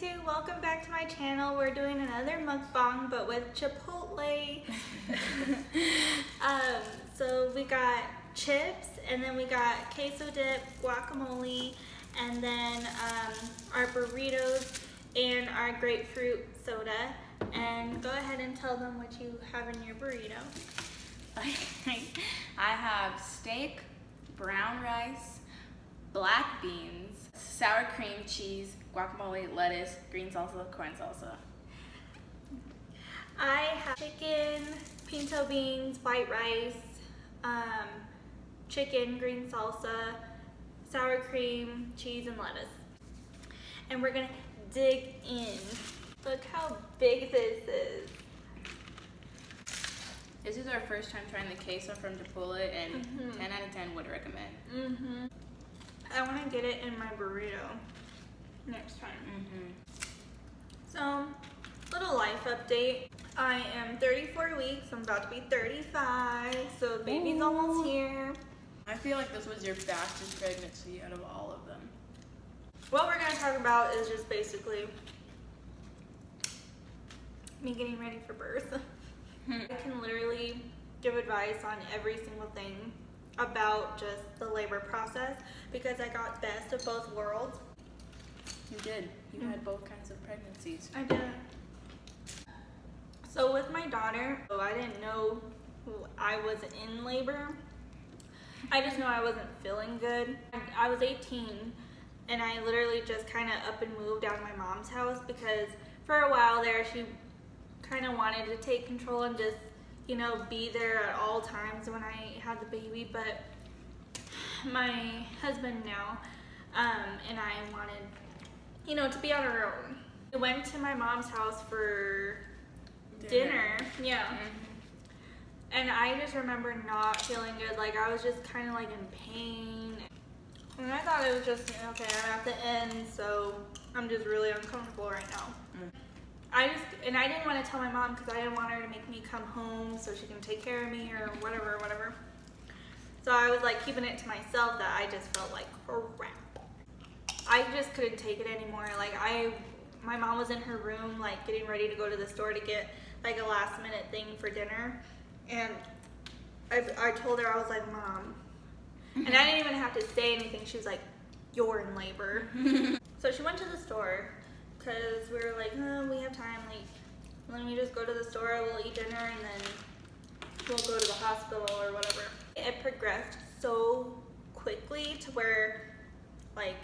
YouTube, welcome back to my channel. We're doing another mukbang but with Chipotle. So we got chips, and then we got queso dip, guacamole, and then our burritos and our grapefruit soda. And go ahead and tell them what you have in your burrito. I have steak, brown rice, black beans, sour cream, cheese, guacamole, lettuce, green salsa, corn salsa. I have chicken, pinto beans, white rice, chicken, green salsa, sour cream, cheese, and lettuce. And we're gonna dig in. Look how big this is. This is our first time trying the queso from Chipotle, and 10 out of 10 would recommend. I want to get it in my burrito next time. So, little life update. I am 34 weeks. I'm about to be 35, so the baby's almost here. I feel like this was your fastest pregnancy out of all of them. What we're going to talk about is just basically me getting ready for birth. I can literally give advice on every single thing about just the labor process because I got best of both worlds. You did. You had both kinds of pregnancies. I did. So with my daughter, I didn't know I was in labor. I just know I wasn't feeling good. I was 18 and I literally just kind of up and moved out of my mom's house because for a while there she kind of wanted to take control and just, you know, be there at all times when I had the baby. But my husband now and I wanted, you know, to be on our own. We went to my mom's house for dinner. Yeah. And I just remember not feeling good. Like I was just kind of like in pain. And I thought it was just, okay, I'm at the end, so I'm just really uncomfortable right now. I didn't want to tell my mom because I didn't want her to make me come home so she can take care of me or whatever. So I was like keeping it to myself that I just felt like crap. I just couldn't take it anymore. Like my mom was in her room like getting ready to go to the store to get like a last minute thing for dinner. And I told her, I was like, Mom. And I didn't even have to say anything. She was like, you're in labor. So she went to the store. Because we were like, oh, we have time, like, let me just go to the store, we'll eat dinner, and then we'll go to the hospital or whatever. It progressed so quickly to where, like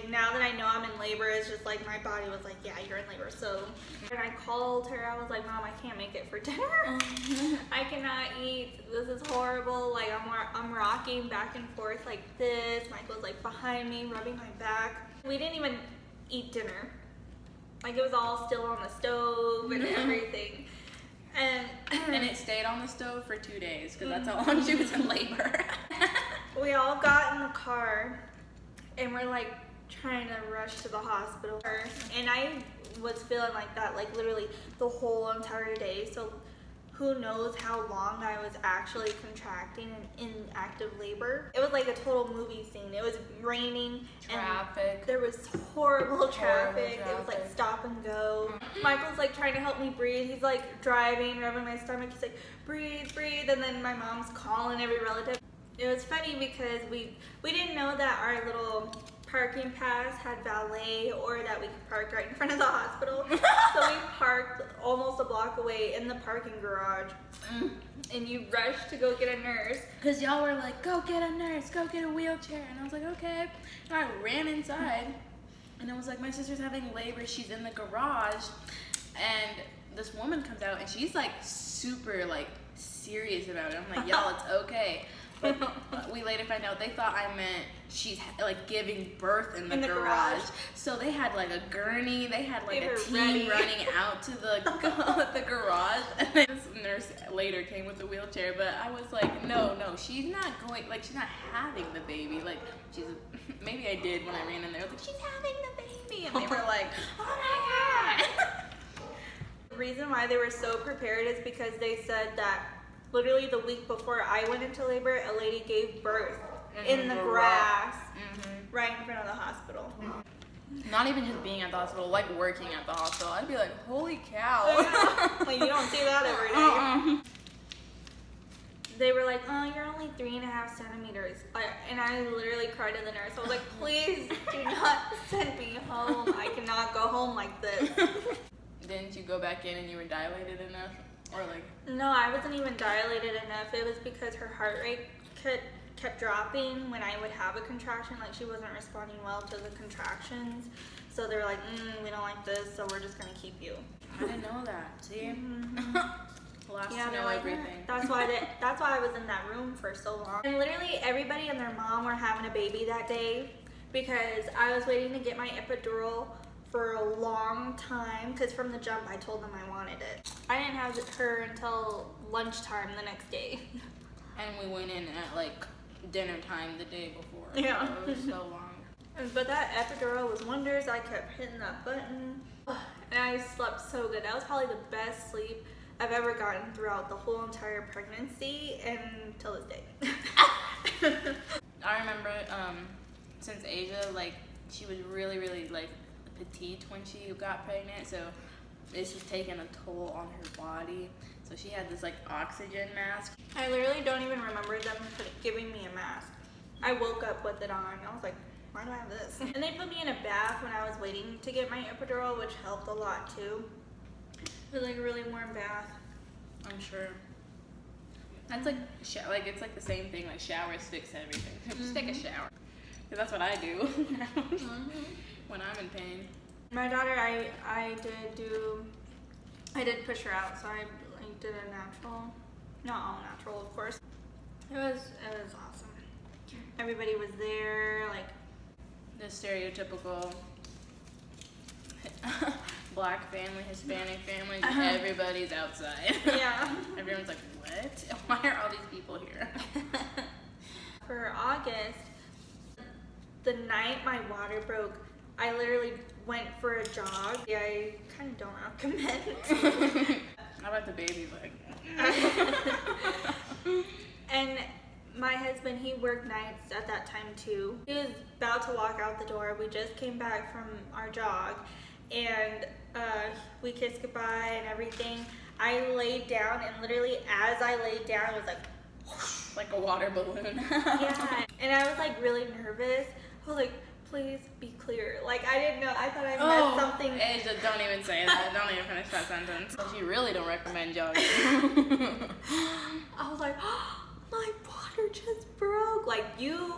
now that I know I'm in labor, it's just like my body was like, yeah, you're in labor. So when I called her, I was like, Mom, I can't make it for dinner. I cannot eat. This is horrible. Like I'm rocking back and forth like this. Michael's like behind me, rubbing my back. We didn't even eat dinner. Like it was all still on the stove and everything. And it stayed on the stove for 2 days because that's how long she was in labor. We all got in the car and we're like trying to rush to the hospital. And I was feeling like that like literally the whole entire day. So who knows how long I was actually contracting and in active labor. It was like a total movie scene. It was raining. Traffic. And there was horrible traffic. It was like stop and go. Michael's like trying to help me breathe. He's like driving, rubbing my stomach. He's like, breathe, breathe. And then my mom's calling every relative. It was funny because we didn't know that our little parking pass had valet or that we could park right in front of the hospital. So we parked almost a block away in the parking garage. And you rushed to go get a nurse. Because y'all were like, go get a nurse, go get a wheelchair. And I was like, okay. And I ran inside. And I was like, my sister's having labor. She's in the garage. And this woman comes out and she's like super like serious about it. I'm like, y'all, it's okay. But we later find out they thought I meant she's like giving birth in the garage. So they had like a gurney. They had like a team running out to the garage. And then this nurse later came with a wheelchair. But I was like, no, she's not going. Like she's not having the baby. Like maybe I did when I ran in there. I was like, she's having the baby, and they were like, oh my god. The reason why they were so prepared is because they said that literally the week before I went into labor, a lady gave birth in the grass right in front of the hospital. Not even just being at the hospital, like working at the hospital. I'd be like, holy cow. Like, you don't see that every day. They were like, oh, you're only 3.5 centimeters. And I literally cried to the nurse. I was like, please do not send me home. I cannot go home like this. Didn't you go back in and you were dilated enough? Or like... No, I wasn't even dilated enough. It was because her heart rate kept dropping when I would have a contraction. Like, she wasn't responding well to the contractions. So they were like, we don't like this, so we're just going to keep you. I didn't know that. See? Last Yeah, to know like, everything. That's why I was in that room for so long. And literally everybody and their mom were having a baby that day because I was waiting to get my epidural for a long time because from the jump I told them I wanted it. I didn't have her until lunchtime the next day. And we went in at like dinner time the day before. Yeah. So it was so long. But that epidural was wonders. I kept hitting that button and I slept so good. That was probably the best sleep I've ever gotten throughout the whole entire pregnancy and till this day. I remember since Asia, like, she was really, really like petite when she got pregnant, so this was taking a toll on her body. So she had this like oxygen mask. I literally don't even remember them giving me a mask. I woke up with it on. I was like, why do I have this? And they put me in a bath when I was waiting to get my epidural, which helped a lot too. It was like a really warm bath. I'm sure. That's like, it's like the same thing, like showers fix everything. Just take a shower. Because that's what I do when I'm in pain. My daughter, I did push her out, so I did a natural. Not all natural, of course. It was awesome. Everybody was there, like the stereotypical Black family, Hispanic family, everybody's outside. Yeah. Everyone's like, what? Why are all these people here? For August, the night my water broke, I literally went for a jog. Yeah, I kind of don't recommend. How about the baby leg? And my husband, he worked nights at that time too. He was about to walk out the door. We just came back from our jog and we kissed goodbye and everything. I laid down and literally as I laid down, it was like, whoosh. Like a water balloon. Yeah, and I was like really nervous. I was like, please be clear. Like, I didn't know. I thought I messed something. Asia, don't even say that. Don't even finish that sentence. You really don't recommend jogging. I was like, oh, my water just broke. Like, you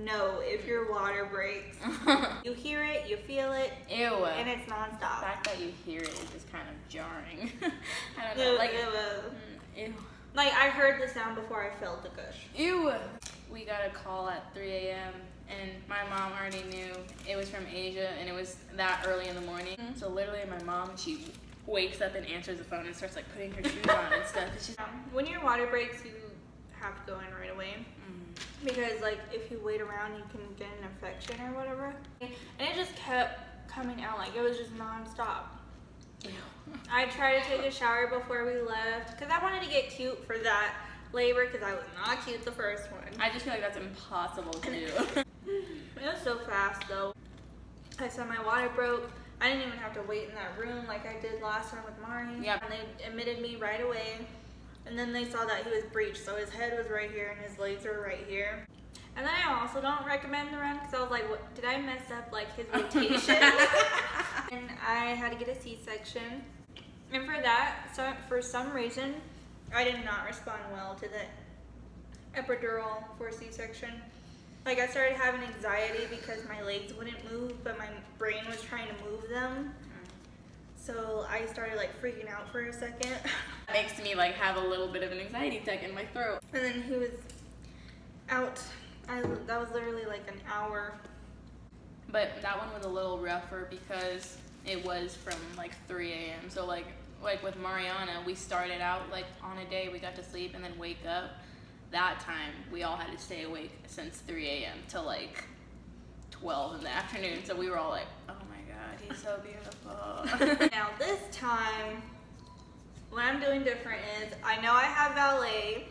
know if your water breaks. You hear it, you feel it. Ew. And it's nonstop. The fact that you hear it is just kind of jarring. I don't know. Like, ew. Like, I heard the sound before I felt the gush. Ew. We got a call at 3 a.m. and my mom already knew it was from Asia and it was that early in the morning. So literally my mom, she wakes up and answers the phone and starts like putting her shoes on and stuff. And she's, when your water breaks, you have to go in right away. Because like if you wait around, you can get an infection or whatever. And it just kept coming out, like it was just nonstop. ew. I tried to take a shower before we left because I wanted to get cute for that labor because I was not cute the first one. I just feel like that's impossible to do. It was so fast though. I said my water broke. I didn't even have to wait in that room like I did last time with Mari. Yep. And they admitted me right away. And then they saw that he was breached, so his head was right here and his legs were right here. And then I also don't recommend the run because I was like, what, did I mess up like his rotation? And I had to get a C-section. And for that, so for some reason, I did not respond well to the epidural for C-section. Like I started having anxiety because my legs wouldn't move, but my brain was trying to move them. So I started like freaking out for a second. It makes me like have a little bit of an anxiety attack in my throat. And then he was out. That was literally like an hour. But that one was a little rougher because it was from like 3 a.m. So like with Mariana, we started out like on a day we got to sleep and then wake up. That time we all had to stay awake since 3 a.m. till like 12 in the afternoon. So we were all like, oh my God, he's so beautiful. Now this time, what I'm doing different is I know I have valet.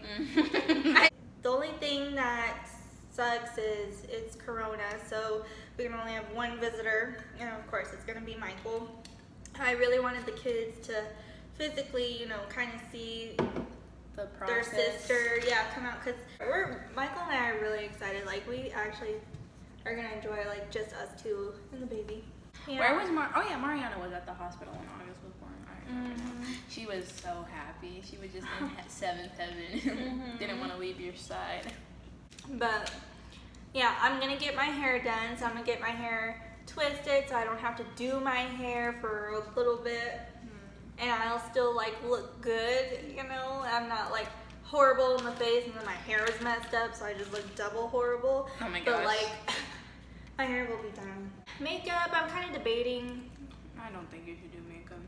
The only thing that sucks is it's Corona, so we can only have one visitor, and of course it's gonna be Michael. I really wanted the kids to physically, you know, kind of see The their process. sister, come out, because Michael and I are really excited. Like, we actually are gonna enjoy, like, just us two and the baby. Yeah. Where was Mariana was at the hospital when August was born. I remember now. She was so happy. She was just in 7th heaven. Didn't want to leave your side. But yeah, I'm gonna get my hair done, so I'm gonna get my hair twisted so I don't have to do my hair for a little bit, and I'll still like look good, you know. I'm not like horrible in the face and then my hair is messed up, so I just look double horrible. Oh my But gosh. like, my hair will be done. Makeup, I'm kind of debating. I don't think you should do makeup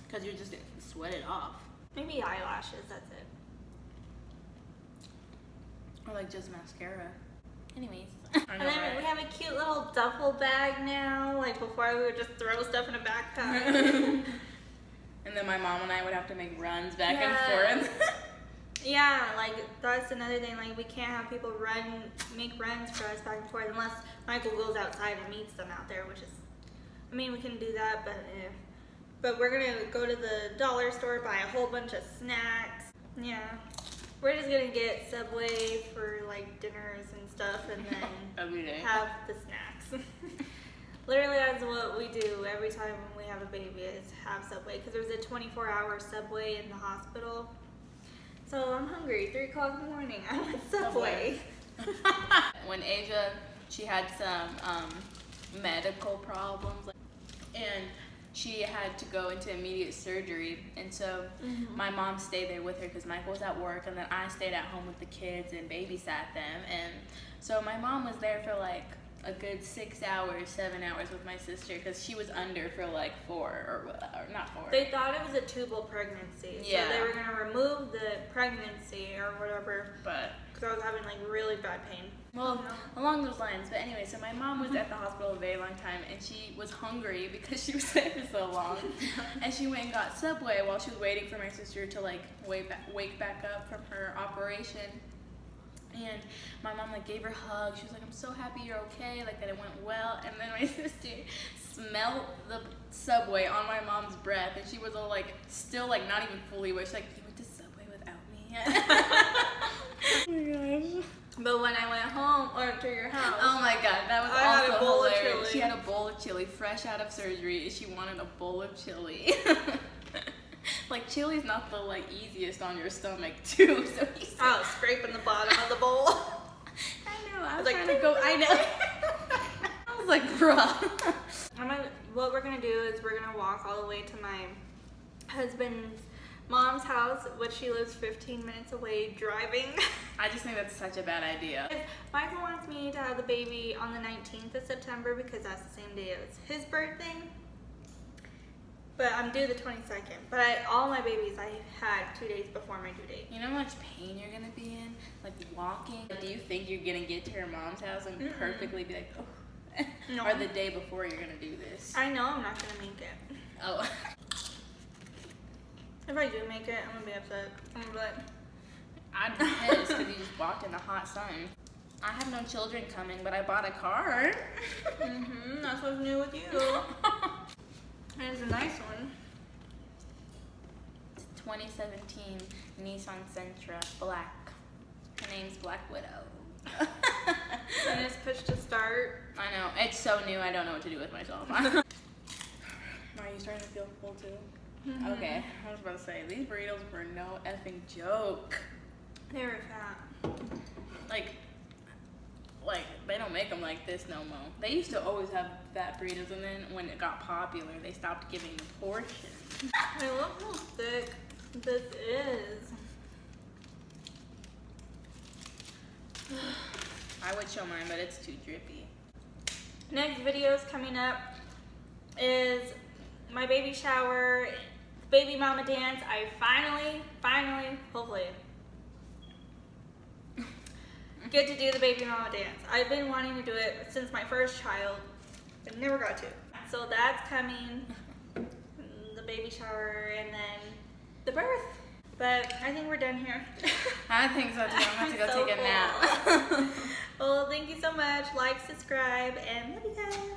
because you're just gonna sweat it off. Maybe eyelashes, that's it. Or like just mascara. Anyways. And then we have a cute little duffel bag now. Like, before we would just throw stuff in a backpack. And then my mom and I would have to make runs back and forth. Yeah, like, that's another thing. Like, we can't have people make runs for us back and forth unless Michael goes outside and meets them out there, which is, I mean, we can do that, but But we're gonna go to the dollar store, buy a whole bunch of snacks. Yeah. We're just gonna get Subway for like dinners and stuff, and then Every day. have the snacks. Literally, that's what we do every time we have a baby, is have Subway, because there's a 24-hour Subway in the hospital. So I'm hungry. 3 o'clock in the morning. I want Subway. When Asia, she had some medical problems, and she had to go into immediate surgery, and so my mom stayed there with her because Michael was at work, and then I stayed at home with the kids and babysat them. And so my mom was there for like a good 6 hours, 7 hours with my sister, because she was under for like 4 or not 4. They thought it was a tubal pregnancy, Yeah. so they were gonna remove the pregnancy or whatever, But because I was having like really bad pain. well, along those lines. But anyway, so my mom was at the hospital a very long time, and she was hungry because she was there for so long. And she went and got Subway while she was waiting for my sister to like wake back up from her operation. And my mom like gave her a hug. She was like, "I'm so happy you're okay, like that it went well." And then my sister smelled the Subway on my mom's breath, and she was all like, still like not even fully awake. She's like, "You went to Subway without me?" Oh my gosh. But when I went home or to your house, Oh my god, that was I had also a bowl of hilarious. chili. She had a bowl of chili fresh out of surgery, and she wanted a bowl of chili. Like, chili's not the like easiest on your stomach too, so he said, I was scraping the bottom of the bowl. I know, I was like, trying to go, I know. I was like, bruh. What we're gonna do is we're gonna walk all the way to my husband's mom's house, which she lives 15 minutes away driving. I just think that's such a bad idea. Michael wants me to have the baby on the 19th of September because that's the same day as his birthday. But I'm due the 22nd. But all my babies I had 2 days before my due date. You know how much pain you're gonna be in? Like, walking? Do you think you're gonna get to your mom's house and perfectly be like, oh? No. Or the day before you're gonna do this? I know I'm not gonna make it. Oh. If I do make it, I'm gonna be upset. I'm gonna be like, I'd be pissed because you just walked in the hot sun. I have no children coming, but I bought a car. that's what's new with you. And it's a nice one. It's 2017 Nissan Sentra, black. Her name's Black Widow. And it's push to start. I know, it's so new, I don't know what to do with myself. Are you starting to feel full too? Okay, I was about to say, these burritos were no effing joke. They were fat. Like, they don't make them like this no more. They used to always have fat burritos, and then when it got popular, they stopped giving the portion. Hey, look how thick this is. I would show mine, but it's too drippy. Next videos coming up is my baby shower, baby mama dance. I finally, hopefully, get to do the baby mama dance. I've been wanting to do it since my first child, but never got to. So that's coming, the baby shower, and then the birth. But I think we're done here. I think so too. I'm going to go so take a nap. full. Well, thank you so much. Like, subscribe, and love you guys.